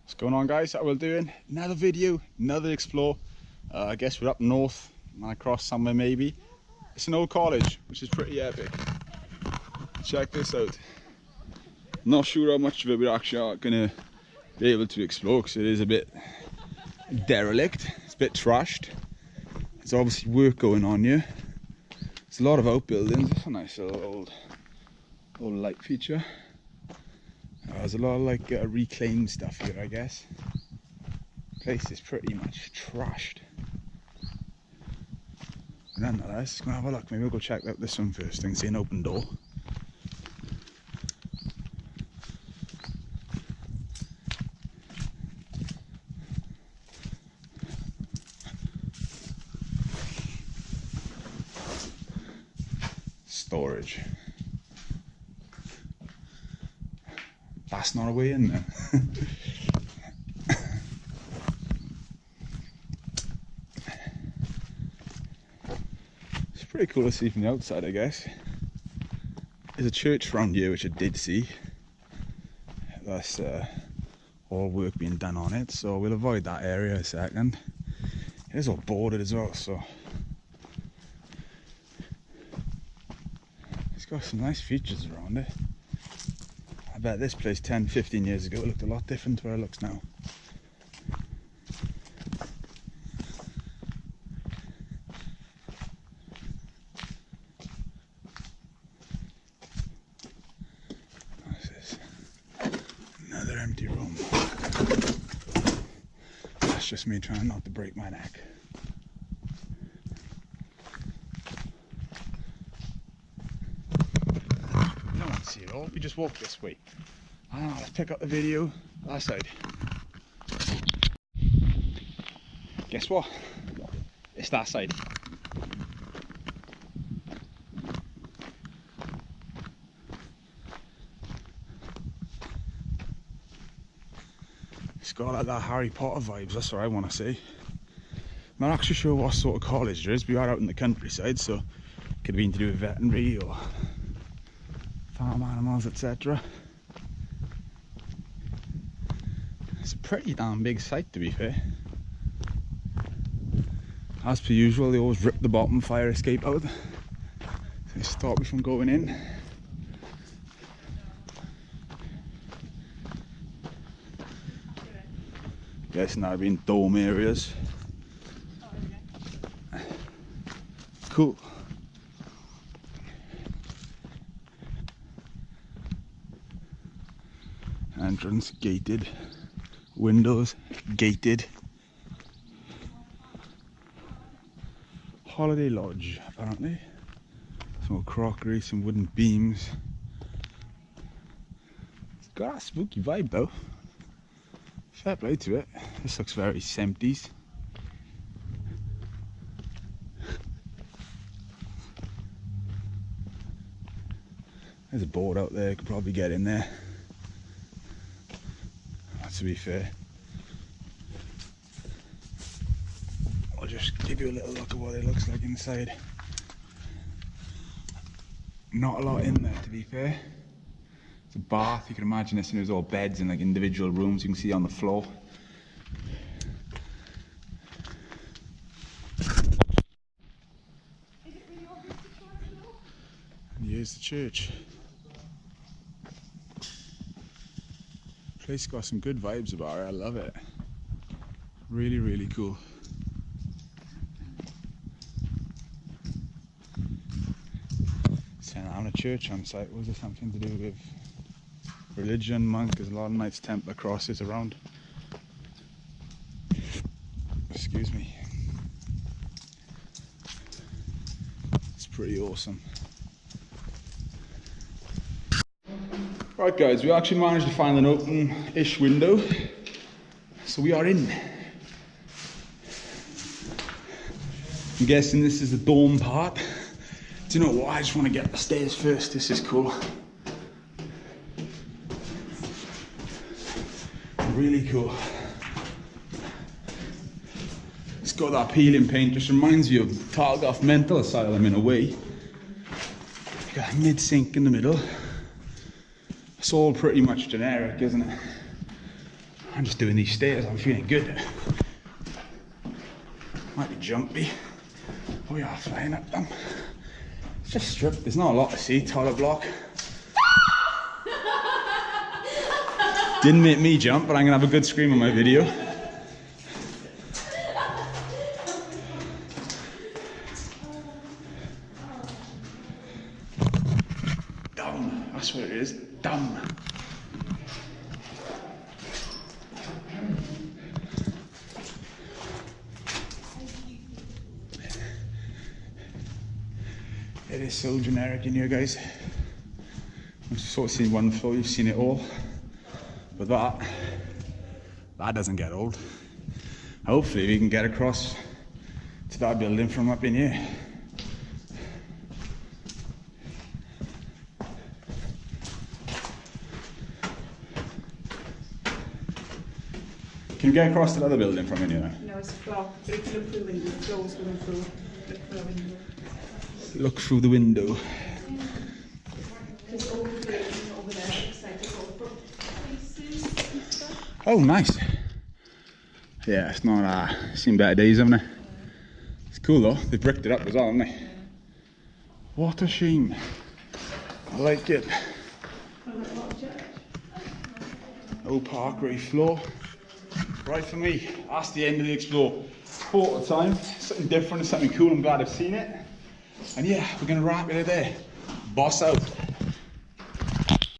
What's going on, guys? How we're doing? Another video, another explore. I guess we're up north and across somewhere maybe. It's an old college, which is pretty epic. Check this out. Not sure how much of it we're actually gonna be able to explore because it is a bit derelict. It's a bit trashed. There's obviously work going on here. There's a lot of outbuildings. That's a nice little old light feature. There's a lot of like reclaimed stuff here, I guess. The place is pretty much trashed. But nonetheless, gonna have a look. Maybe we'll go check out this one first and see an open door. Storage. That's not a way in there. It's pretty cool to see from the outside, I guess. There's a church around here which I did see. That's all work being done on it, so we'll avoid that area a second. It is all boarded as well, so it's got some nice features around it. I bet this place 10-15 years ago looked a lot different to where it looks now. What's this? Another empty room. That's just me trying not to break my neck. No one see it all. We just walk this way. Let's pick up the video that side. Guess what? It's that side. It's got like that Harry Potter vibes, that's what I want to see. I'm not actually sure what sort of college there is. We are out in the countryside, so it could have been to do with veterinary or farm animals, etc. It's a pretty damn big site, to be fair. As per usual, they always rip the bottom fire escape out, so they stop me from going in. Guessing that would be in dome areas. Cool. Entrance gated. Windows gated. Holiday lodge, apparently. Some more crockery, some wooden beams. It's got a spooky vibe though. Fair play to it. This looks very 70s. There's a board out there, could probably get in there. To be fair, I'll just give you a little look at what it looks like inside. Not a lot in there, to be fair. It's a bath. You can imagine this, and there's all beds in like individual rooms. You can see on the floor. And here's the church. Place got some good vibes about it. I love it. Really, really cool. Saying having a church on site, was there something to do with religion, monk? There's a lot of nice Templar crosses around. Excuse me. It's pretty awesome. Right guys, we actually managed to find an open-ish window, so we are in. I'm guessing this is the dorm part. Do you know what, I just want to get up the stairs first. This is cool. Really cool. It's got that peeling paint, just reminds you of Targoff Mental Asylum in a way. Got a mid-sink in the middle. It's all pretty much generic, isn't it? I'm just doing these stairs, I'm feeling good. Might be jumpy. We are flying up them. It's just stripped, there's not a lot to see, toilet block. Didn't make me jump, but I'm gonna have a good scream on my video. Dumb, that's what it is, dumb. It is so generic in here, guys. I've sort of seen one floor, you've seen it all. But that doesn't get old. Hopefully we can get across to that building from up in here. Can you get across to the other building from in here? No, it's blocked, but if you look through the window, the door's going through. Look through the window. Look through the window. There's all the buildings over there, looks like there's all places and stuff. Oh, nice. Yeah, it's not, seen better days, haven't it? It's cool though, they've bricked it up as well, haven't they? What a shame. I like it. Oh, Parkway floor. Right for me, that's the end of the explore. Photo time, something different, something cool, I'm glad I've seen it. And yeah, we're gonna wrap it there. Boss out.